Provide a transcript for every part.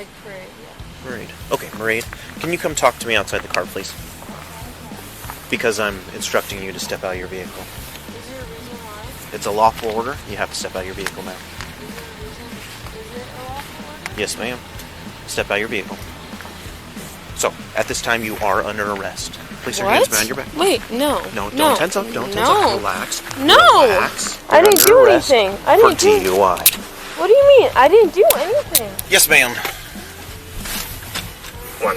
Like parade, yeah. Parade. Okay, Parade. Can you come talk to me outside the car, please? Because I'm instructing you to step out of your vehicle. Is there a reason why? It's a lawful order. You have to step out of your vehicle now. Is it a lawful order? Yes, ma'am. Step out of your vehicle. So, at this time, you are under arrest. Place your hands behind your back. Wait, no. No, don't tense up. Don't tense up. Relax. No. Relax. I didn't do anything. I didn't do DUI. What do you mean? I didn't do anything. Yes, ma'am. One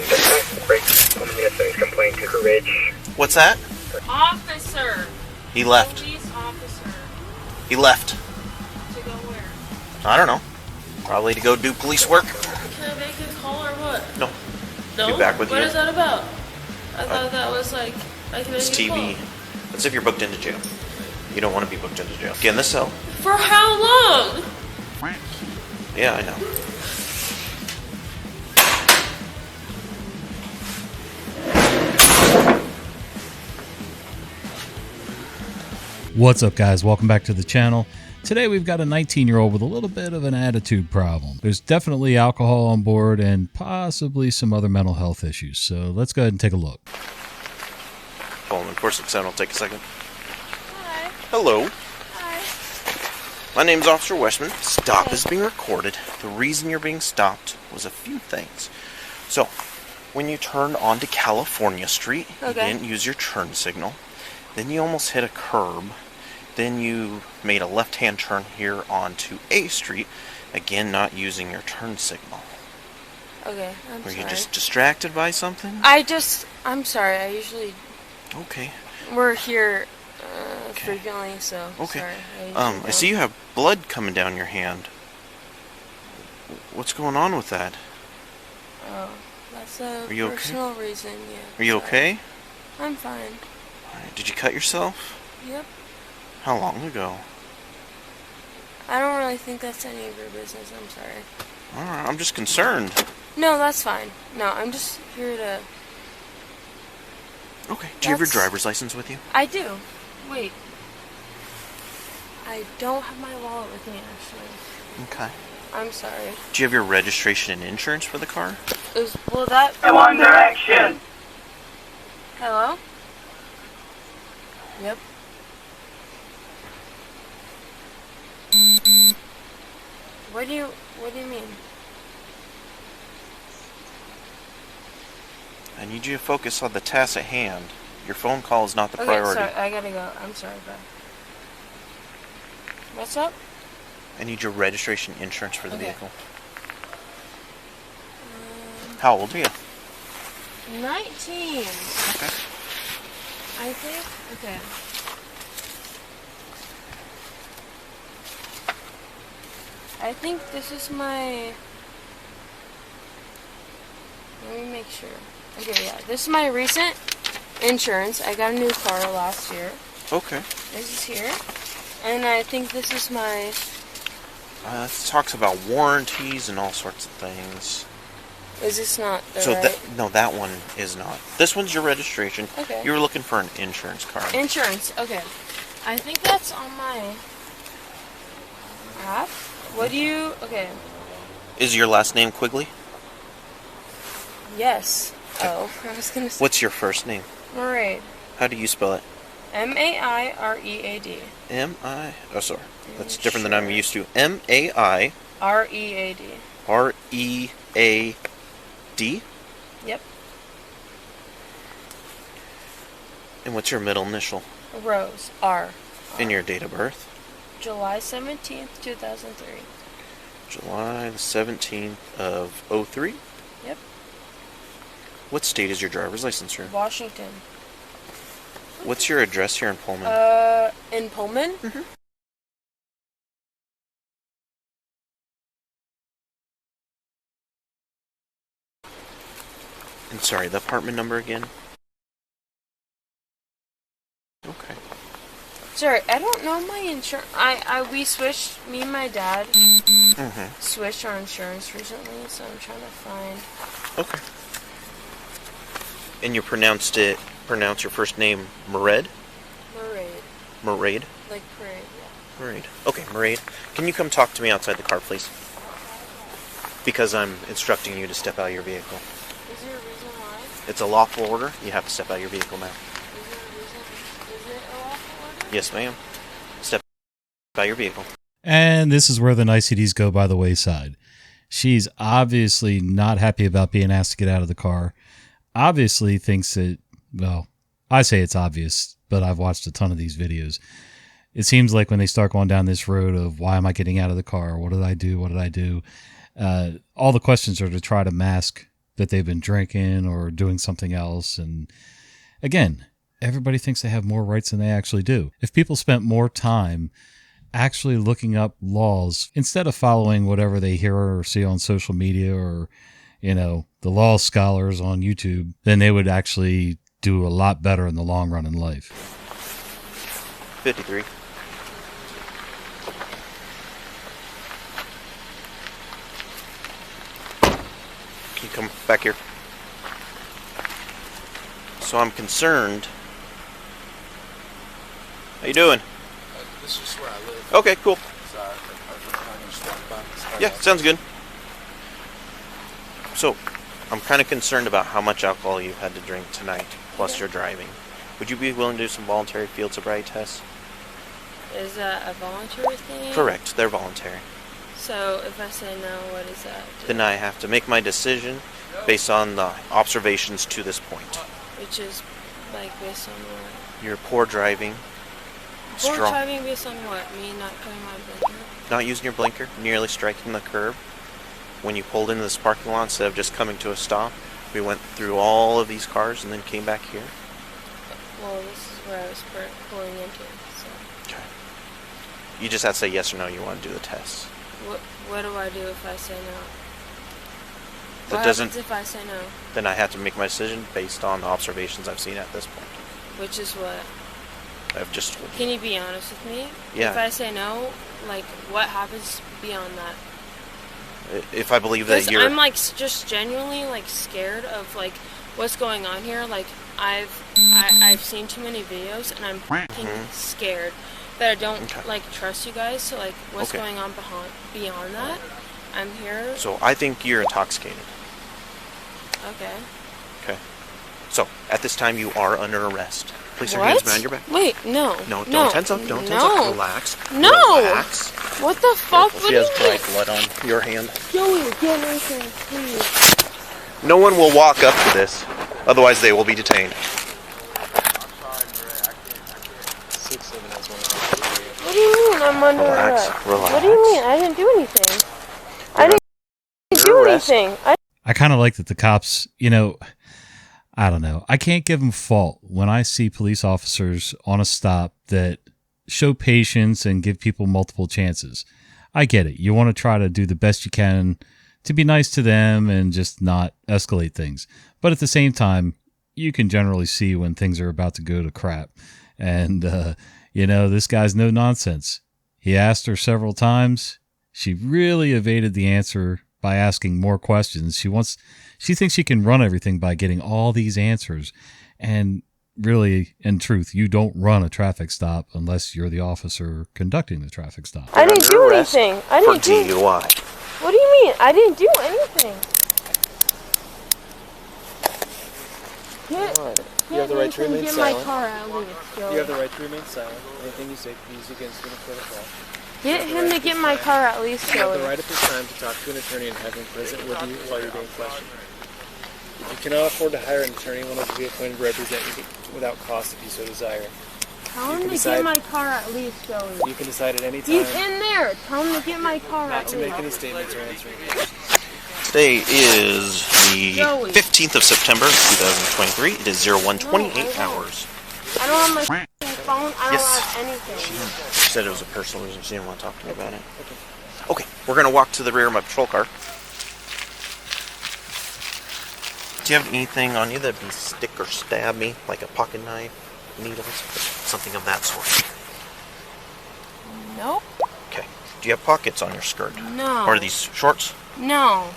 break. Pullman yesterday's complaint to Ridge. What's that? Officer. He left. Police officer. He left. To go where? I don't know. Probably to go do police work. Can I make a call or what? No. No? Get back with What you. is that about? I thought that was like, I can make It's a call. TV. That's if you're booked into jail. You don't want to be booked into jail. Get in the cell. For how long? Yeah, I know. What's up, guys? Welcome back to the channel. Today we've got a 19-year-old with a little bit of an attitude problem. There's definitely alcohol on board and possibly some other mental health issues. So let's go ahead and take a look. Pullman 467 will take a second. Hi. Hello. Hi. My name's Officer Westman. Stop is being recorded. The reason you're being stopped was a few things. So, when you turned onto California Street, you didn't use your turn signal. Then you almost hit a curb. Then you made a left-hand turn here onto A Street. Again, not using your turn signal. Okay, I'm sorry. Were you just distracted by something? I'm sorry, I usually... Okay. We're here frequently, so Okay. sorry. I see you have blood coming down your hand. What's going on with that? Oh, that's a Are you okay? personal reason, yeah. Are you okay? I'm fine. Alright, did you cut yourself? Yep. How long ago? I don't really think that's any of your business, I'm sorry. Alright, I'm just concerned. No, that's fine. No, I'm just here to... Okay, do you have your driver's license with you? I do. Wait. I don't have my wallet with me, actually. Okay. I'm sorry. Do you have your registration and insurance for the car? Will that... One Direction. Hello? Yep. What do you mean? I need you to focus on the task at hand. Your phone call is not the priority. Sorry, I gotta go. I'm sorry, bro. What's up? I need your registration and insurance for the vehicle. 19. How old are you? Okay. I think. Okay. I think this is my... Let me make sure. Okay, yeah. This is my recent insurance. I got a new car last year. Okay. This is here. And I think this is my... It talks about warranties and all sorts of things. Is this not the So right... no, that one is not. This one's your registration. Okay. You were looking for an insurance card. Insurance, okay. I think that's on my app. What do you... Okay. Is your last name Quigley? Yes. Oh, I was gonna say... What's your first name? Mairead. How do you spell it? M-A-I-R-E-A-D. M-I... Oh, sorry. That's different than I'm used to. M-A-I... R-E-A-D. R-E-A-D? Yep. And what's your middle initial? Rose. R. And your date of birth? July 17th, 2003. July the 17th of 03? Yep. What state is your driver's license from? Washington. What's your address here in Pullman? In Pullman? Mm-hmm. And sorry, the apartment number again? Okay. Sorry, I don't know my insurance. We switched, me and my dad switched our insurance recently, so I'm trying to find... Okay. And you pronounce your first name Mairead? Mairead. Mairead? Like parade, yeah. Mairead. Okay, Mairead. Can you come talk to me outside the car, please? Because I'm instructing you to step out of your vehicle. Is there a reason why? It's a lawful order. You have to step out of your vehicle now. Is there a reason? Is it a lawful order? Yes, ma'am. Step out of your vehicle. And this is where the niceties go by the wayside. She's obviously not happy about being asked to get out of the car. Obviously thinks that, well, I say it's obvious, but I've watched a ton of these videos. It seems like when they start going down this road of why am I getting out of the car? What did I do? What did I do? All the questions are to try to mask that they've been drinking or doing something else. And again, everybody thinks they have more rights than they actually do. If people spent more time actually looking up laws instead of following whatever they hear or see on social media or, you know, the law scholars on YouTube, then they would actually do a lot better in the long run in life. 53. Can you come back here? So I'm concerned. How you doing? This is where I live. Okay, cool. So I just walk by. Yeah, sounds good. So, I'm kind of concerned about how much alcohol you had to drink tonight, plus your driving. Would you be willing to do some voluntary field sobriety tests? Is that a voluntary thing? Correct, they're voluntary. So if I say no, what is that? Then I have to make my decision based on the observations to this point. Which is, like, based on what? Your poor driving. Poor driving based on what? Me not putting my blinker? Not using your blinker, nearly striking the curb. When you pulled into this parking lot, instead of just coming to a stop, we went through all of these cars and then came back here. Well, this is where I was pulling into, so. Okay. You just have to say yes or no, you want to do the test. What do I do if I say no? That What happens if I say no? Then I have to make my decision based on the observations I've seen at this point. Which is what? I've just told you. Can you be honest with me? Yeah. If I say no, like, what happens beyond that? If I believe that you're... I'm, like, just genuinely, like, scared of, like, what's going on here. Like, I've seen too many videos, and I'm fucking scared that I don't, like, trust you guys. So, like, what's going on beyond that? I'm here. So, I think you're intoxicated. Okay. Okay. So, at this time, you are under arrest. Place your hands behind your back. Wait, no. No, don't tense up. Don't tense up. Relax. No. Relax. What the fuck? Careful, she has dried blood on your hand. Joey, get anything, please. No one will walk up to this. Otherwise, they will be detained. What do you mean I'm under arrest? Relax. What do you mean? I didn't do anything. I didn't do anything. I kind of like that the cops, you know, I don't know. I can't give them fault when I see police officers on a stop that show patience and give people multiple chances. I get it. You want to try to do the best you can to be nice to them and just not escalate things. But at the same time, you can generally see when things are about to go to crap. And, you know, this guy's no nonsense. He asked her several times. She really evaded the answer by asking more questions. She thinks she can run everything by getting all these answers. And really, in truth, you don't run a traffic stop unless you're the officer conducting the traffic stop. I didn't do anything. I didn't do DUI. What do you mean? I didn't do anything. You have the right to remain silent. You have the right to remain silent. Anything you say can be used against you in a court of law. Get him to get my car at least, You have the Joey. right at this time to talk to an attorney and have him present with you while you're being questioned. If you cannot afford to hire an attorney, one will be appointed to represent you without cost if you so desire. Tell him to get my car at least, Joey. You can decide at any time He's in there. Tell him to get my car not at to least. make any statements or answer any questions. Today is the 15th of September, 2023. It is 01:28 hours. I don't have my phone. I don't have anything. She said it was a personal reason. She didn't want to talk to me about it. Okay, we're going to walk to the rear of my patrol car. Do you have anything on you that would stick or stab me, like a pocket knife, needles, something of that sort? Nope. Okay. Do you have pockets on your skirt? No. Or are these shorts? No.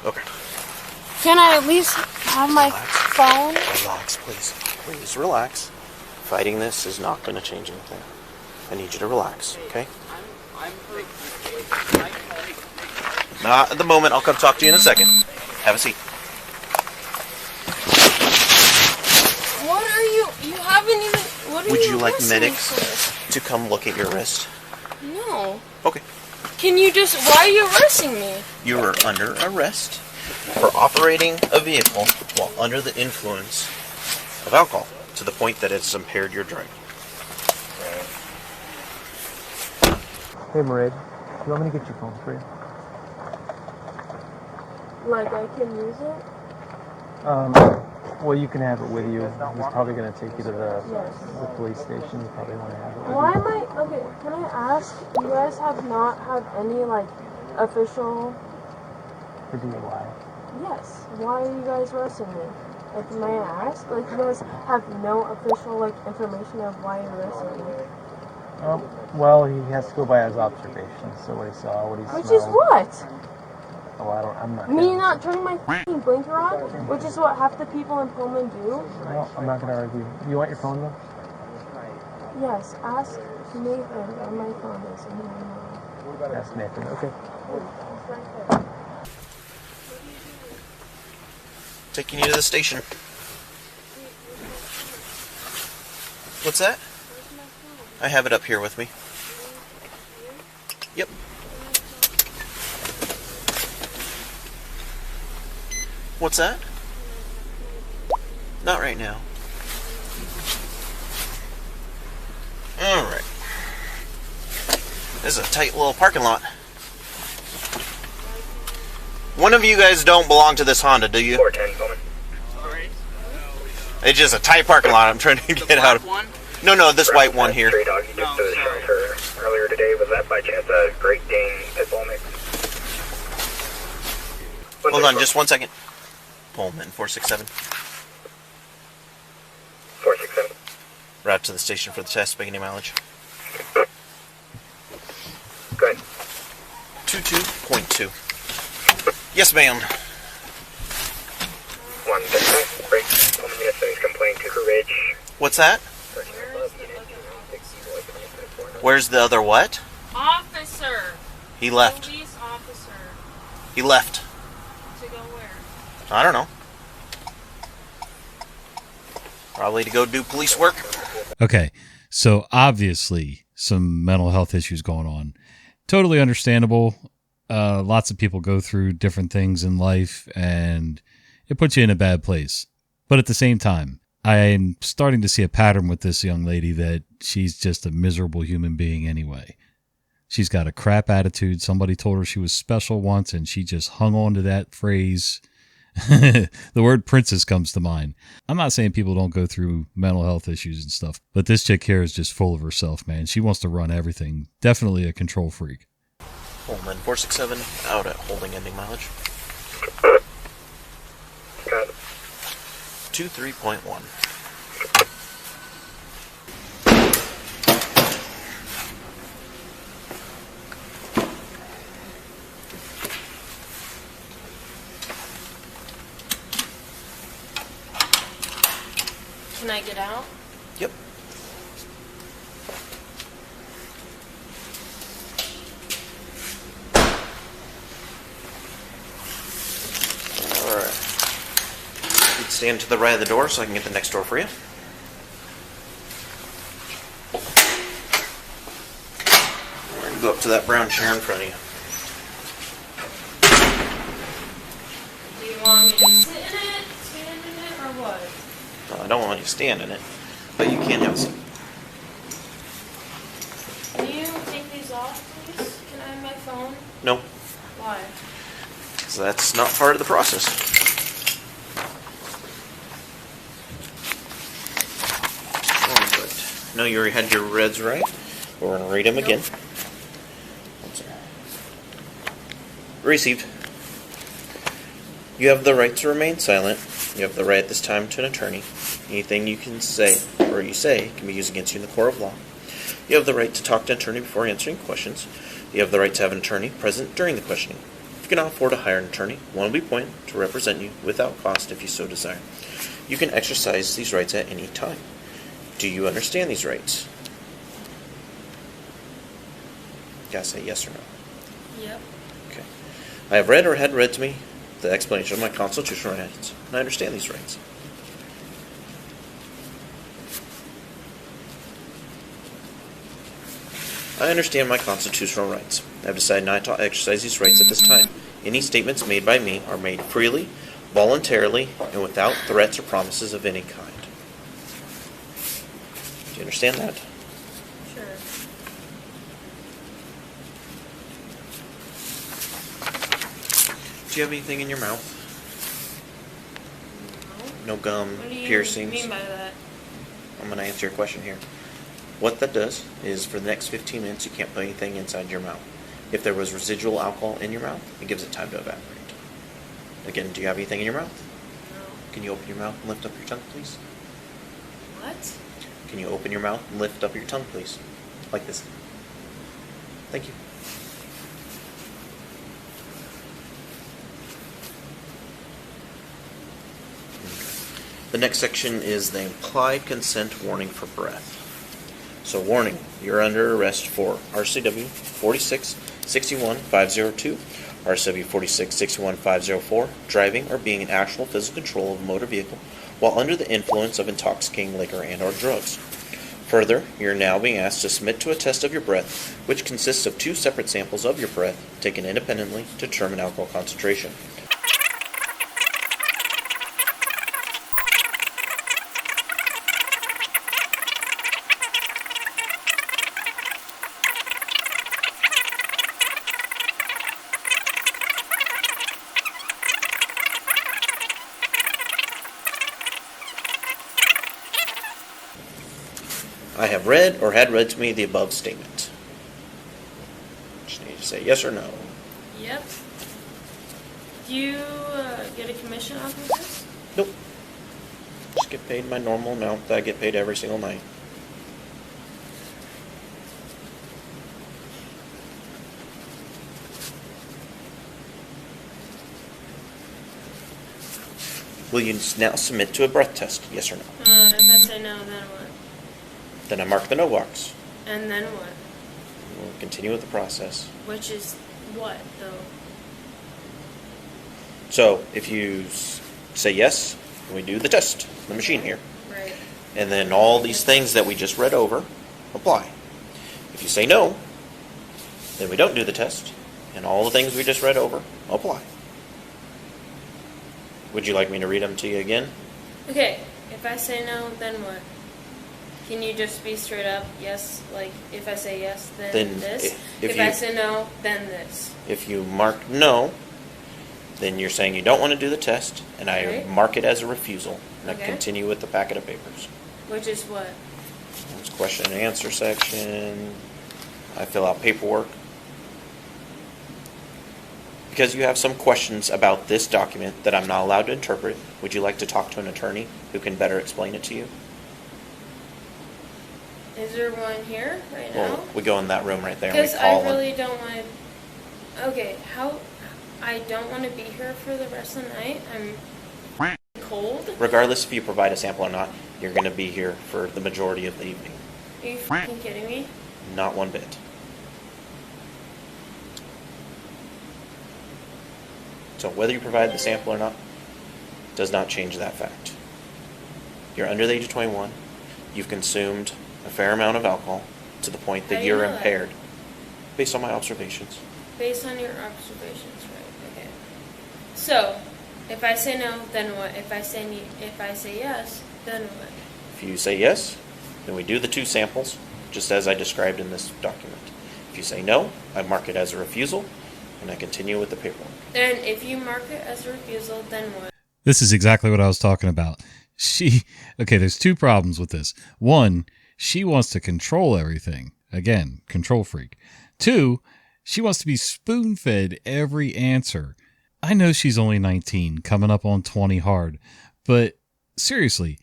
Okay. Can I at least have my phone? Relax, please. Please relax. Fighting this is not going to change anything. I need you to relax, okay? Not at the moment. I'll come talk to you in a second. Have a seat. What are you? You haven't even. What are Would you like arresting me medics for? to come look at your wrist? No. Okay. Can you just? Why are you arresting me? You are under arrest for operating a vehicle while under the influence of alcohol to the point that it's impaired your driving. Hey, Maraid, you want me to get your phone for you? Like I can use it? Well, you can have it with you. He's probably going to take you to the police station. You probably want to have it with Why you. am I? Okay, can I ask? You guys have not had any like official? For DUI. Yes. Why are you guys arresting me? Like, may I ask? Like, you guys have no official like information of why you're arresting me. Well, he has to go by his observations. So what he saw, what he smelled. Which is what? Oh, I'm not. Me not turning my f***ing blinker on, which is what half the people in Pullman do. No, I'm not going to argue. You want your phone though? Yes. Ask Nathan where my phone is, and he will know. Ask Nathan. Okay. It's right there. Taking you to the station. What's that? I have it up here with me. Yep. What's that? Not right now. Alright. This is a tight little parking lot. One of you guys don't belong to this Honda, do you? 410, Pullman. It's just a tight parking lot. I'm trying to get out of. No, this white one here. Stray dog you just showing her earlier today, was that by chance a Great Dane pit bull mix? Hold on, just 1 second. Pullman 467. 467. Route to the station for the test, beginning mileage. Go ahead. 22.2. Yes, ma'am. 1 break. Pullman unit sends complaint to Crew Ridge. What's that? Where's the other what? Officer. He left. Police officer. He left. To go where? I don't know. Probably to go do police work. Okay, so obviously some mental health issues going on. Totally understandable. Lots of people go through different things in life, and it puts you in a bad place. But at the same time, I'm starting to see a pattern with this young lady that she's just a miserable human being anyway. She's got a crap attitude. Somebody told her she was special once, and she just hung on to that phrase. The word princess comes to mind. I'm not saying people don't go through mental health issues and stuff, but this chick here is just full of herself, man. She wants to run everything. Definitely a control freak. Pullman 467, out at holding ending mileage. Got it. 23.1. Can I get out? Yep. Alright. You'd stand to the right of the door so I can get the next door for you. We're going to go up to that brown chair in front of you. Do you want me to sit in it, stand in it, or what? No, I don't want you to stand in it, but you can have a seat. Can you take these off, please? Can I have my phone? No, Why? because that's not part of the process. Oh, good. No, you already had your reds right. We're going to read them again. Received. You have the right to remain silent. You have the right at this time to an attorney. Anything you can say or you say can be used against you in the court of law. You have the right to talk to an attorney before answering questions. You have the right to have an attorney present during the questioning. If you cannot afford to hire an attorney, one will be appointed to represent you without cost if you so desire. You can exercise these rights at any time. Do you understand these rights? You gotta say yes or no. Yep. Okay. I have read or had read to me the explanation of my constitutional rights, and I understand these rights. I understand my constitutional rights. I have decided not to exercise these rights at this time. Any statements made by me are made freely, voluntarily, and without threats or promises of any kind. Do you understand that? Sure. Do you have anything in your mouth? No gum, What do you piercings? mean by that? I'm going to answer your question here. What that does is for the next 15 minutes, you can't put anything inside your mouth. If there was residual alcohol in your mouth, it gives it time to evaporate. Again, do you have anything in your mouth? No. Can you open your mouth and lift up your tongue, please? What? Can you open your mouth and lift up your tongue, please? Like this. Thank you. The next section is the implied consent warning for breath. So warning, you're under arrest for RCW 46-61502, RCW 46-61504, driving or being in actual physical control of a motor vehicle while under the influence of intoxicating liquor and or drugs. Further, you're now being asked to submit to a test of your breath, which consists of 2 separate samples of your breath taken independently to determine alcohol concentration. I have read or had read to me the above statement. Just need to say yes or no. Yep. Do you get a commission off of this? Nope. Just get paid my normal amount that I get paid every single night. Will you now submit to a breath test? Yes or no? If I say no, then what? Then I mark the no box. And then what? We'll continue with the process. Which is what, though? So, if you say yes, we do the test, the machine here. Right. And then all these things that we just read over apply. If you say no, then we don't do the test, and all the things we just read over apply. Would you like me to read them to you again? Okay, if I say no, then what? Can you just be straight up, yes, like, if I say yes, then this? If I say no, then this? If you mark no, then you're saying you don't want to do the test, and I mark it as a refusal, and I continue with the packet of papers. Which is what? It's question and answer section. I fill out paperwork. Because you have some questions about this document that I'm not allowed to interpret, would you like to talk to an attorney who can better explain it to you? Is there one here right now? Well, we go in that room right there and we Because call I really him. don't want to... Okay, how... I don't want to be here for the rest of the night. I'm cold. Regardless if you provide a sample or not, you're going to be here for the majority of the evening. Are you fucking kidding me? Not one bit. So whether you provide the sample or not does not change that fact. You're under the age of 21. You've consumed a fair amount of alcohol to the point that you're impaired. Based on my observations. Based on your observations, right? Okay. So, if I say no, then what? If I say yes, then what? If you say yes, then we do the 2 samples, just as I described in this document. If you say no, I mark it as a refusal, and I continue with the paperwork. And if you mark it as a refusal, then what? This is exactly what I was talking about. Okay, there's 2 problems with this. 1, she wants to control everything. Again, control freak. 2, she wants to be spoon-fed every answer. I know she's only 19, coming up on 20 hard, but seriously,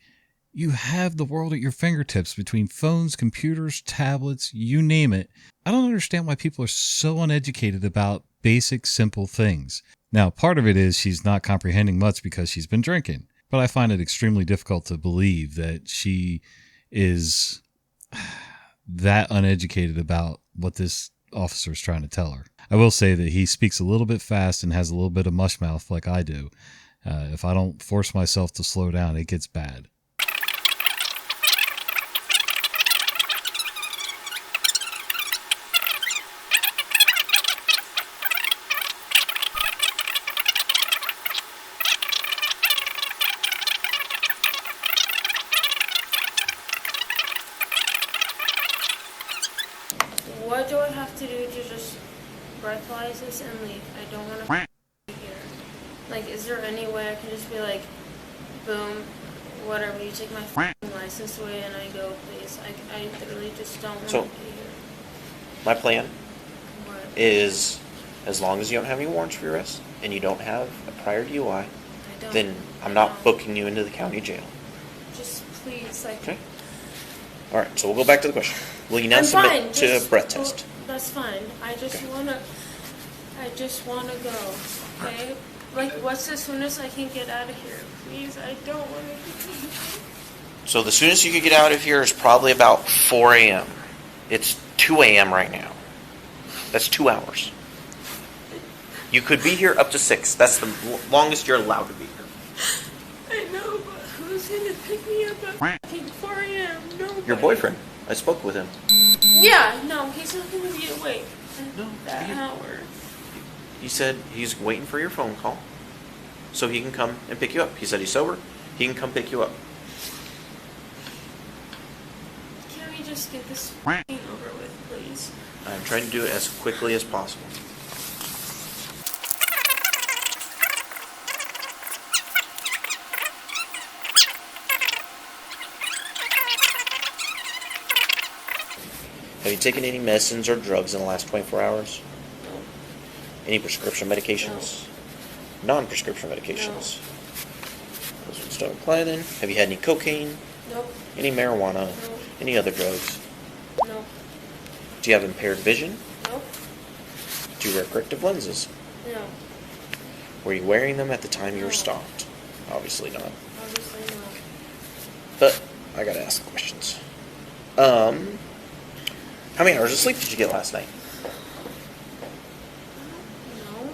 you have the world at your fingertips between phones, computers, tablets, you name it. I don't understand why people are so uneducated about basic, simple things. Now, part of it is she's not comprehending much because she's been drinking, but I find it extremely difficult to believe that she is that uneducated about what this officer is trying to tell her. I will say that he speaks a little bit fast and has a little bit of mush mouth like I do. If I don't force myself to slow down, it gets bad. What do I have to do to just breathalyze this and leave? I don't want to be here. Like, is there any way I can just be like, boom, whatever, you take my license away and I go, please. I literally just don't want to be here. My plan What? is, as long as you don't have any warrants for your arrest and you don't have a prior DUI, then I'm not booking you into the county jail. Just please, like. Okay. All right, so we'll go back to the question. Will you now submit to a breath test? That's fine. I just wanna go. Okay. Like, what's the soonest I can get out of here? Please, I don't want to. So the soonest you could get out of here is probably about 4 a.m. It's 2 a.m. right now. That's 2 hours. You could be here up to 6. That's the longest you're allowed to be here. I know, but who's gonna pick me up at 4 a.m.? Nobody. Your boyfriend. I spoke with him. Yeah, no, he's not gonna be awake at that hour. He said he's waiting for your phone call so he can come and pick you up. He said he's sober. He can come pick you up. Can we just get this over with, please? I'm trying to do it as quickly as possible. Have you taken any medicines or drugs in the last 24 hours? No. Any prescription medications? No. Non-prescription medications? Those ones don't apply then. Have you had any cocaine? Nope. Any marijuana? No. Any other drugs? Nope. Do you have impaired vision? Nope. Do you wear corrective lenses? No. Were you wearing them at the time you were No. stopped? Obviously not. Obviously not. But I gotta ask the questions. How many hours of sleep did you get last night? No.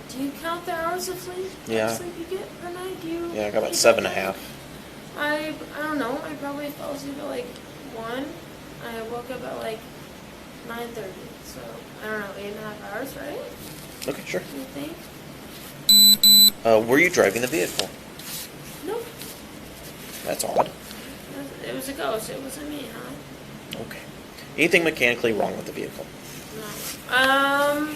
Do you count the hours of sleep? Yeah. Sleep you get per night? Do you? Yeah, I got about 7.5. I don't know. I probably fell asleep at like 1. I woke up at like 9:30. So I don't know, 8.5 hours, right? Okay, sure. You think? Were you driving the vehicle? Nope. That's odd. It was a ghost. It wasn't me, huh? Okay. Anything mechanically wrong with the vehicle? No.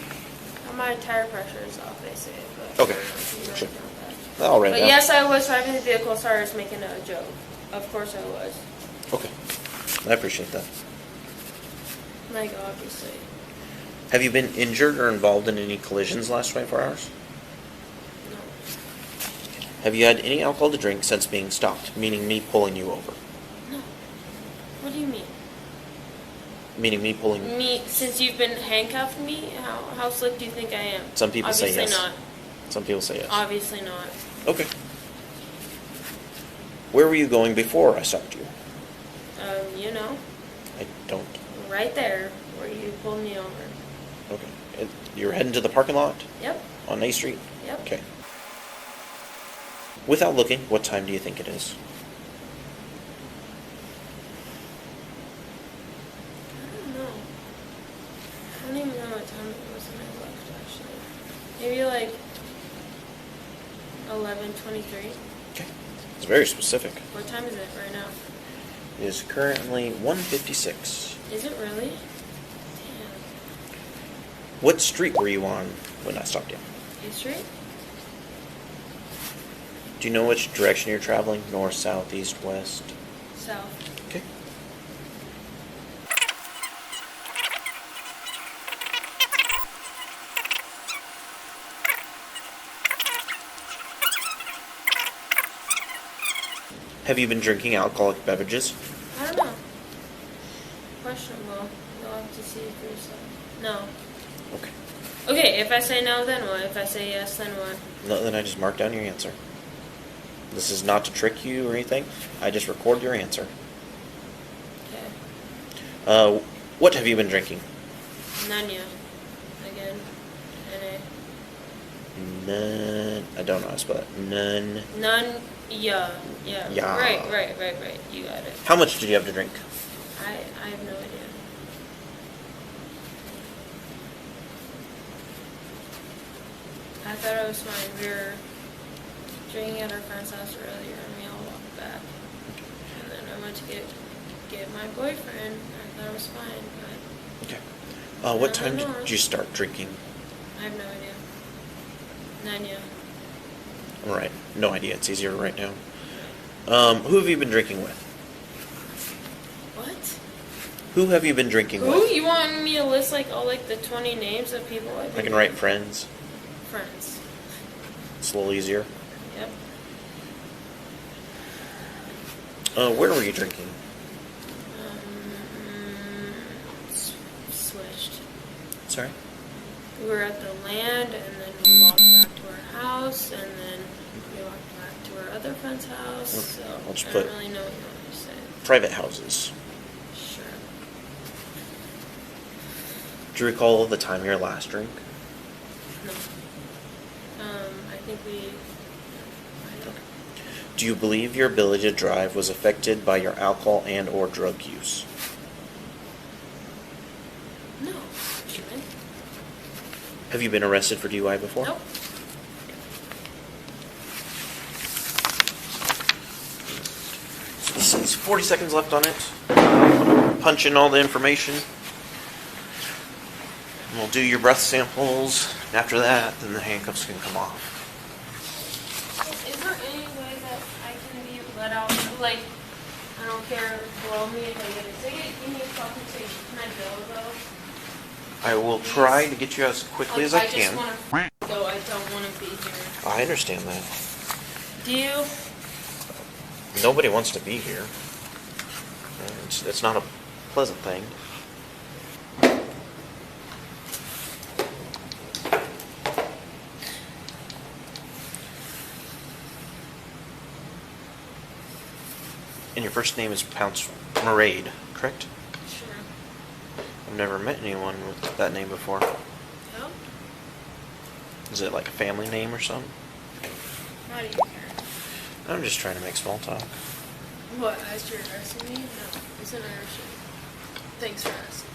My tire pressure is off, they say. But Okay. I don't really Sure. count that. All right. But yes, I was driving the vehicle. Sorry, I was making a joke. Of course I was. Okay. I appreciate that. Like, obviously. Have you been injured or involved in any collisions the last 24 hours? No. Have you had any alcohol to drink since being stopped, meaning me pulling you over? No. What do you mean? Meaning me pulling... Me, since you've been handcuffed me, how slick do you think I am? Some people say yes. Obviously not. Some people say yes. Obviously not. Okay. Where were you going before I stopped you? You know, I don't... right there where you pulled me over. Okay. You were heading to the parking lot Yep. on A Street? Yep. Okay. Without looking, what time do you think it is? I don't know. I don't even know what time it was when I left, actually. Maybe like 11:23. Okay. It's very specific. What time is it right now? It is currently 1:56. Is it really? Damn. What street were you on when I stopped you? A Street? Do you know which direction you're traveling? North, south, east, west? South. Okay. Have you been drinking alcoholic beverages? I don't know. Questionable. You'll have to see for yourself. No. Okay. Okay, if I say no, then what? If I say yes, then what? No, then I just mark down your answer. This is not to trick you or anything. I just record your answer. Okay. What have you been drinking? None yet. Again. N-A. None. I don't know how to spell it. None. None. Yeah. Yeah. Right. You got it. How much did you have to drink? I have no idea. I thought I was fine. We were drinking at our friend's house earlier, and we all walked back. And then I went to get my boyfriend. I thought I was fine, but Okay. What time did you start drinking? I have no idea. None yet. All right. No idea. It's easier right now. Who have you been drinking with? What? Who have you been drinking Who? with? You want me to list like all like the 20 names of people I've been I can write friends. Friends. It's a little easier. Yep. Where were you drinking? Switched. Sorry? We were at the land, and then we walked back to our house, and then we walked back to our other friend's house. Okay. So I'll just I put don't really know what you want me to say. Private houses. Sure. Do you recall the time of your last drink? No. I think we. Do you believe your ability to drive was affected by your alcohol and or drug use? No. Shouldn't. Have you been arrested for DUI before? Nope. So this is 40 seconds left on it. Punch in all the information. And we'll do your breath samples. And after that, then the handcuffs can come off. Is there any way that I can be let out? Like, I don't care, blow me if I get a ticket. Give me a fucking ticket. Can I go though? I will try to get you as quickly as I can. just want to go. I don't want to be here. I understand that. Do you? Nobody wants to be here. It's not a pleasant thing. And your first name is Pounce Marade, correct? Sure. I've never met anyone with that name before. No? Is it like a family name or something? How do you care? I'm just trying to make small talk. What, as you're arresting me? No, it's an Irish. Thanks for asking.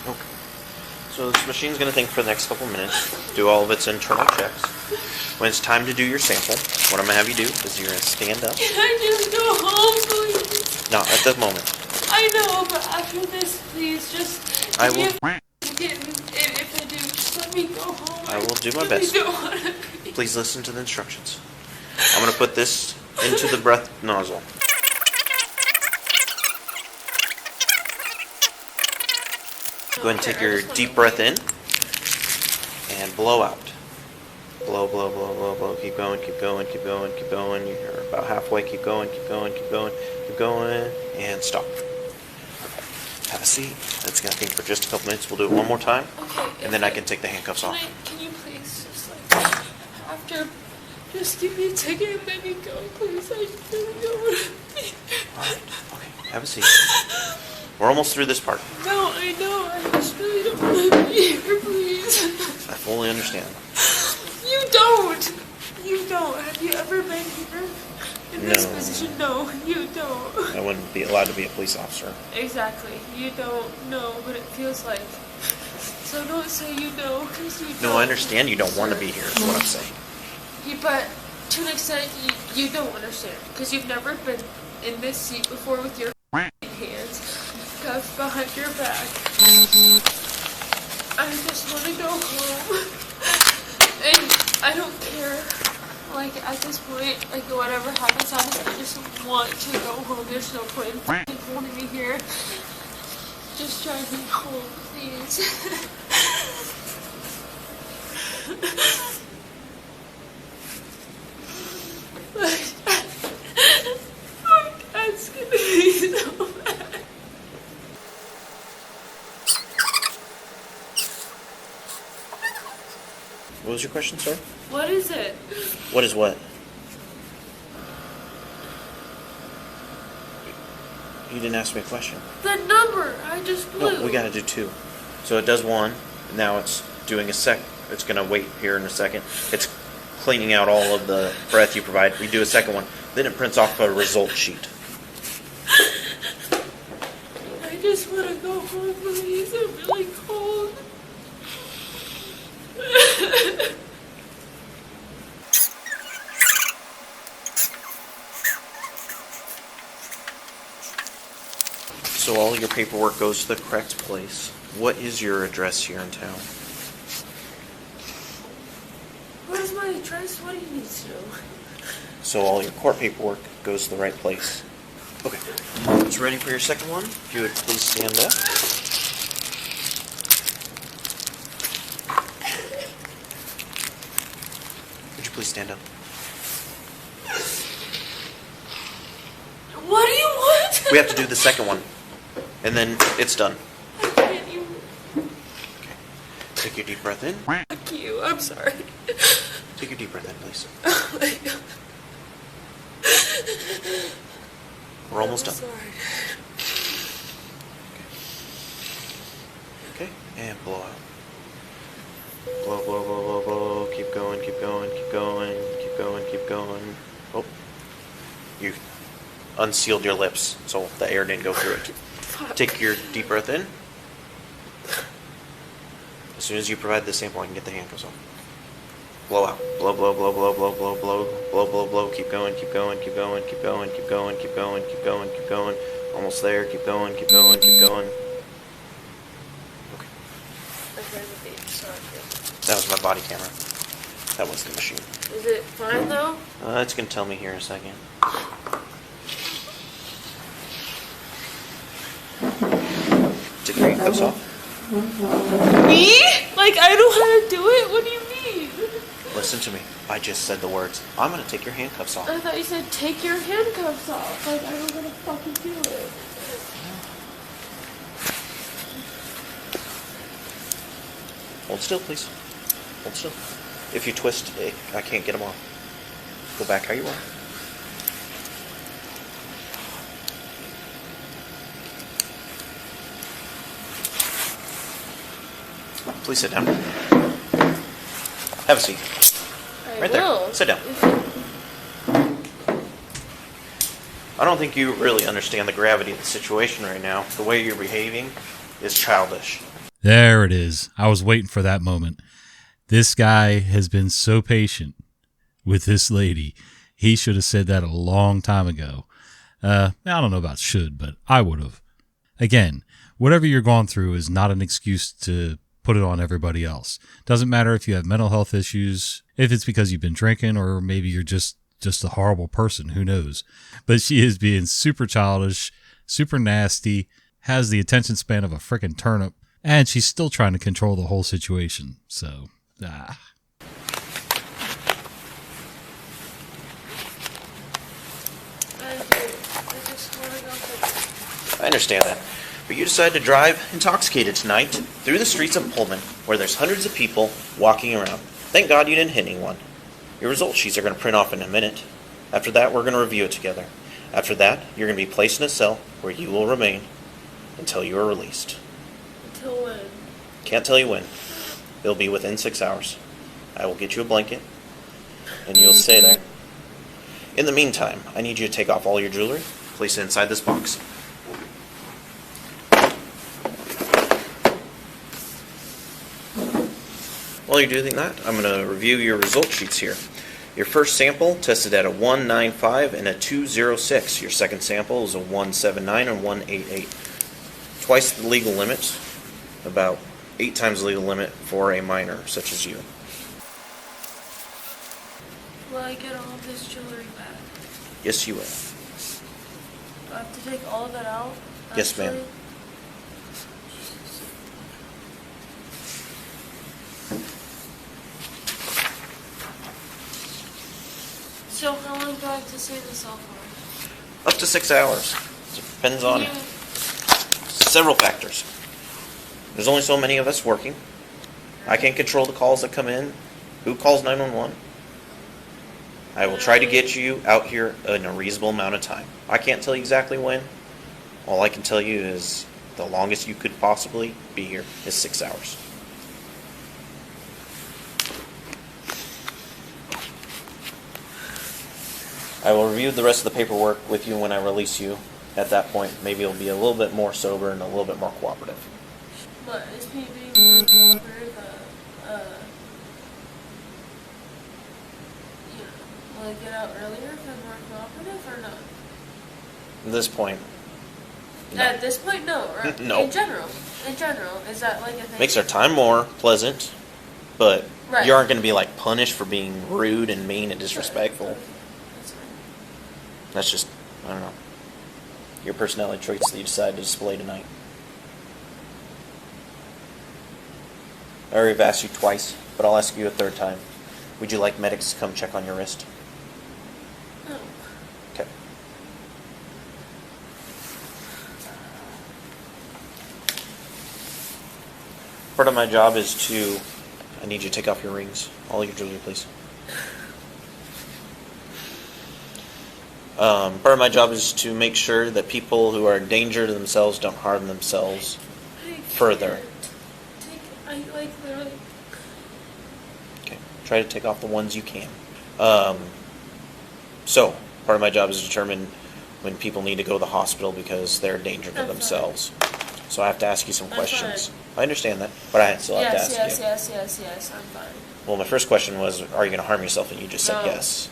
Okay. So this machine's going to think for the next couple minutes, do all of its internal checks. When it's time to do your sample, what I'm going to have you do is you're going to stand up. Can I just go home, please? Not at the moment. I know, but after this, please just... I will. If I do, just let me go home. I will do my really best. Don't want to be. Please listen to the instructions. I'm going to put this into the breath nozzle. Go ahead and take your deep breath in and blow out. Blow, blow, blow, blow, blow. Keep going, keep going, keep going, keep going. You're about halfway. Keep going, keep going, keep going, keep going, and stop. Okay. Have a seat. That's going to think for just a couple minutes. We'll do it one more time, Okay. and then I can take the handcuffs off. Can you please just like after just give me a ticket and let me go, please? I really don't want to be here. Alright, okay. Have a seat. We're almost through this part. No, I know. I just really don't want to be here, please. I fully understand. You don't. You don't. Have you ever been here in this No. position? No, you don't. I wouldn't be allowed to be a police officer. Exactly. You don't know what it feels like. So don't say you know, because you don't. No, I understand you don't want to be here, is what I'm saying. But to an extent, you don't understand, because you've never been in this seat before with your hands cuffed behind your back. I just want to go home. And I don't care. Like, at this point, like, whatever happens, I just want to go home. There's no point in holding me here. just drive me home, please. That's gonna be so bad. What was your question, sir? What is it? What is what? You didn't ask me a question. The number I just blew. No, we gotta do 2. So it does 1. Now it's doing a sec. It's gonna wait here in a second. It's cleaning out all of the breath you provide. We do a second one. Then it prints off a result sheet. I just want to go home, please. I'm really cold. So all your paperwork goes to the correct place. What is your address here in town? What is my address? What do you need to know? So all your court paperwork goes to the right place. Okay. It's ready for your second one. If you would please stand up. Would you please stand up? What do you want? We have to do the second one. And then it's done. I can't even. Okay. Take your deep breath in. Fuck you. I'm sorry. Take your deep breath in, please. Oh my God. We're almost I'm done. sorry. Okay, and blow out. Blow, blow, blow, blow, blow. Keep going, keep going, keep going, keep going, keep going. Oh, you unsealed your lips, so the air didn't go through it. Fuck. Take your deep breath in. As soon as you provide the sample, I can get the handcuffs off. Blow out. Blow, blow, blow, blow, blow, blow, blow, blow, blow, blow. Keep going, keep going, keep going, keep going, keep going, keep going, keep going, keep going. Almost there. Keep going, keep going, keep going. Okay. That was my body camera. That was the machine. Is it fine though? It's gonna tell me here in a second. Take your handcuffs off. Me? Like I know how to do it? What do you mean? Listen to me. I just said the words. I'm gonna take your handcuffs off. I thought you said take your handcuffs off. Like I don't know how to fucking do it. Hold still, please. Hold still. If you twist, I can't get them off. Go back how you are. Please sit down. Have a seat. Right there. Sit down. I don't think you really understand the gravity of the situation right now. The way you're behaving is childish. There it is. I was waiting for that moment. This guy has been so patient with this lady. He should have said that a long time ago. I don't know about should, but I would have. Again, whatever you're going through is not an excuse to put it on everybody else. Doesn't matter if you have mental health issues, if it's because you've been drinking, or maybe you're just a horrible person. Who knows? But she is being super childish, super nasty, has the attention span of a freaking turnip, and she's still trying to control the whole situation. So, I just want to go home. I understand that. But you decided to drive intoxicated tonight through the streets of Pullman, where there's hundreds of people walking around. Thank God you didn't hit anyone. Your result sheets are going to print off in a minute. After that, we're going to review it together. After that, you're going to be placed in a cell where you will remain until you are released. Until when? Can't tell you when. It'll be within 6 hours. I will get you a blanket, and you'll stay there. In the meantime, I need you to take off all your jewelry, place it inside this box. While you're doing that, I'm going to review your result sheets here. Your first sample tested at a 195 and a 206. Your second sample is a 179 and 188. Twice the legal limit, about 8 times the legal limit for a minor such as you. Will I get all of this jewelry back? Yes, you will. Do I have to take all of it out? Yes, ma'am. actually? So how long do I have to stay in the cell for? Up to 6 hours. It depends on several factors. There's only so many of us working. I can't control the calls that come in. Who calls 911? I will try to get you out here in a reasonable amount of time. I can't tell you exactly when. All I can tell you is the longest you could possibly be here is 6 hours. I will review the rest of the paperwork with you when I release you. At that point, maybe it'll be a little bit more sober and a little bit more cooperative. But is me being more cooperative, will I get out earlier if I'm more cooperative or not? At this point, no. At this point, no. Right? No. In general, is that like a thing? Makes our time more pleasant, but right. You aren't going to be like punished for being rude and mean and disrespectful. Right. That's fine. That's just, I don't know, your personality traits that you decide to display tonight. I already have asked you twice, but I'll ask you a third time. Would you like medics to come check on your wrist? No. Okay. Part of my job is to, I need you to take off your rings. All your jewelry, please. Part of my job is to make sure that people who are a danger to themselves don't harm themselves further. I like literally. Okay. Try to take off the ones you can. So, part of my job is to determine when people need to go to the hospital because they're a danger to themselves. So I have to ask you some questions. I understand that, but I still have to ask you. Yes, I'm fine. Well, my first question was, are you going to harm yourself? And you just said yes.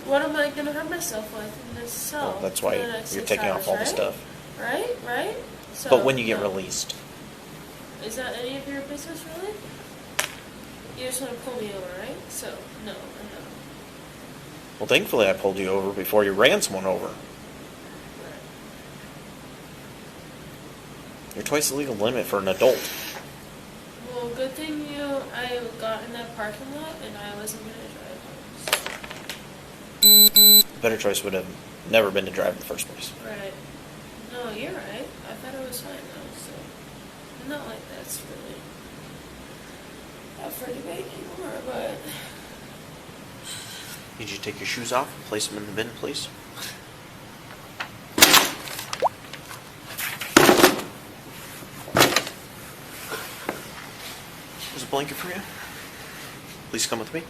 What am I going to harm myself with in this cell? Well, that's why you're taking off all the stuff. Right? So, But when you get released. Is that any of your business, really? You just want to pull me over, right? So, no, I know. Well, thankfully I pulled you over before you ran someone over. You're twice the legal limit for an adult. Well, good thing I got in that parking lot and I wasn't going to drive home. The better choice would have never been to drive in the first place. Right. No, you're right. I thought it was fine though, so not like that's really up for debate anymore, but Need you to take your shoes off and place them in the bin, please? There's a blanket for you. Please come with me.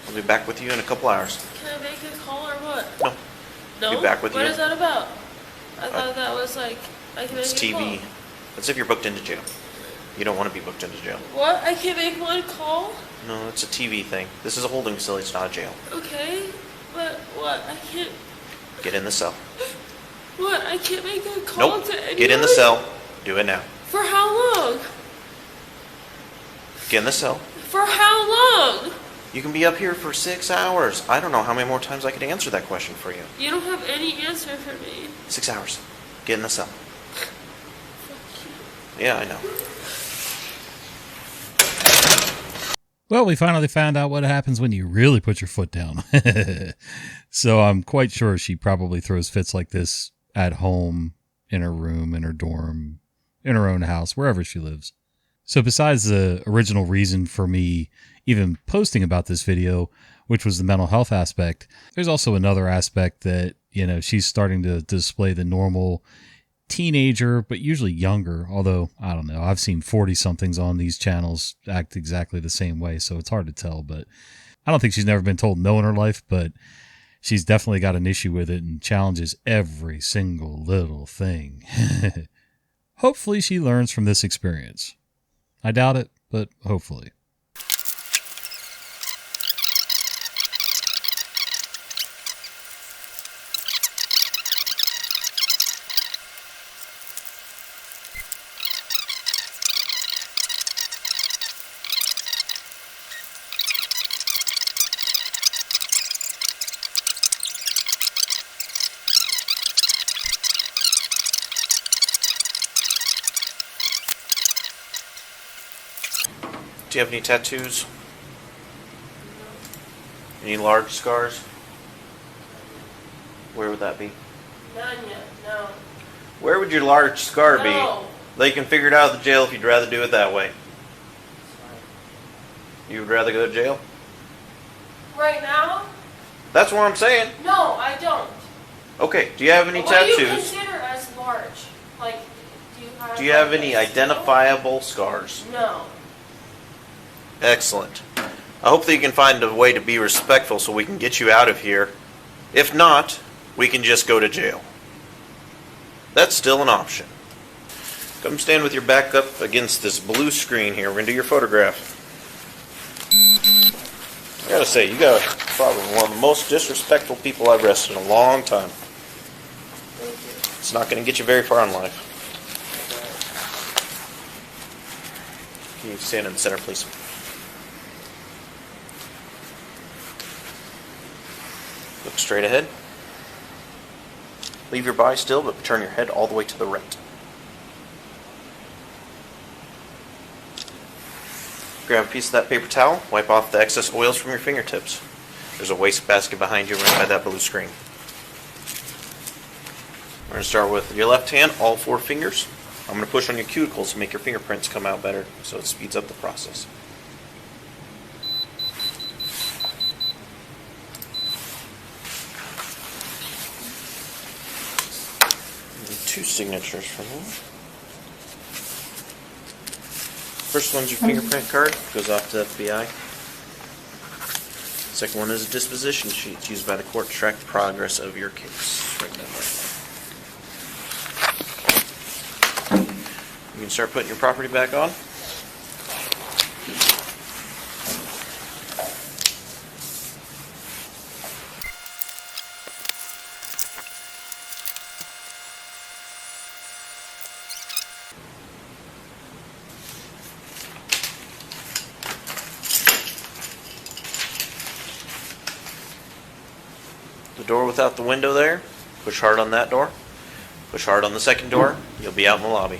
I'll be back with you in a couple hours. can I make a call or what? No. No? Be back with What you. is that about? I thought that was like, I can make It's a TV. call. That's if you're booked into jail. You don't want to be booked into jail. What? I can't make one call? No, it's a TV thing. This is a holding facility. It's not a jail. Okay, but what? I can't, Get in the cell. what? I can't make a call Nope. to anyone? Get in the cell. Do it now. For how long? Get in the cell. For how long? You can be up here for 6 hours. I don't know how many more times I could answer that question for you. You don't have any answer for me. 6 hours. Get in the cell. Yeah, I know. Well, we finally found out what happens when you really put your foot down. So I'm quite sure she probably throws fits like this at home, in her room, in her dorm, in her own house, wherever she lives. So besides the original reason for me even posting about this video, which was the mental health aspect, there's also another aspect that, she's starting to display the normal teenager, but usually younger, although I don't know, I've seen 40-somethings on these channels act exactly the same way, so it's hard to tell. But I don't think she's never been told no in her life, but she's definitely got an issue with it and challenges every single little thing. Hopefully she learns from this experience. I doubt it, but hopefully. Do you have any tattoos? Any large scars? Where would that be? None yet, no. Where would your large scar be? No. They can figure it out at the jail if you'd rather do it that way. You would rather go to jail? Right now? That's what I'm saying. No, I don't. Okay, do you have any What tattoos? do you consider as large? Like, Do you have like, any a identifiable scars? No. Excellent. I hope that you can find a way to be respectful so we can get you out of here. If not, we can just go to jail. That's still an option. Come stand with your back up against this blue screen here. We're going to do your photograph. I gotta say, you got probably one of the most disrespectful people I've arrested in a long time. It's not going to get you very far in life. Can you stand in the center, please? Look straight ahead. Leave your body still, but turn your head all the way to the right. Grab a piece of that paper towel, wipe off the excess oils from your fingertips. There's a wastebasket behind you right by that blue screen. We're going to start with your left hand, all 4 fingers. I'm going to push on your cuticles to make your fingerprints come out better, so it speeds up the process. And 2 signatures from you. First one's your fingerprint card, goes off to the FBI. Second one is a disposition sheet. It's used by the court to track the progress of your case. Right down there. You can start putting your property back on. The door without the window there, push hard on that door. Push hard on the second door, you'll be out in the lobby.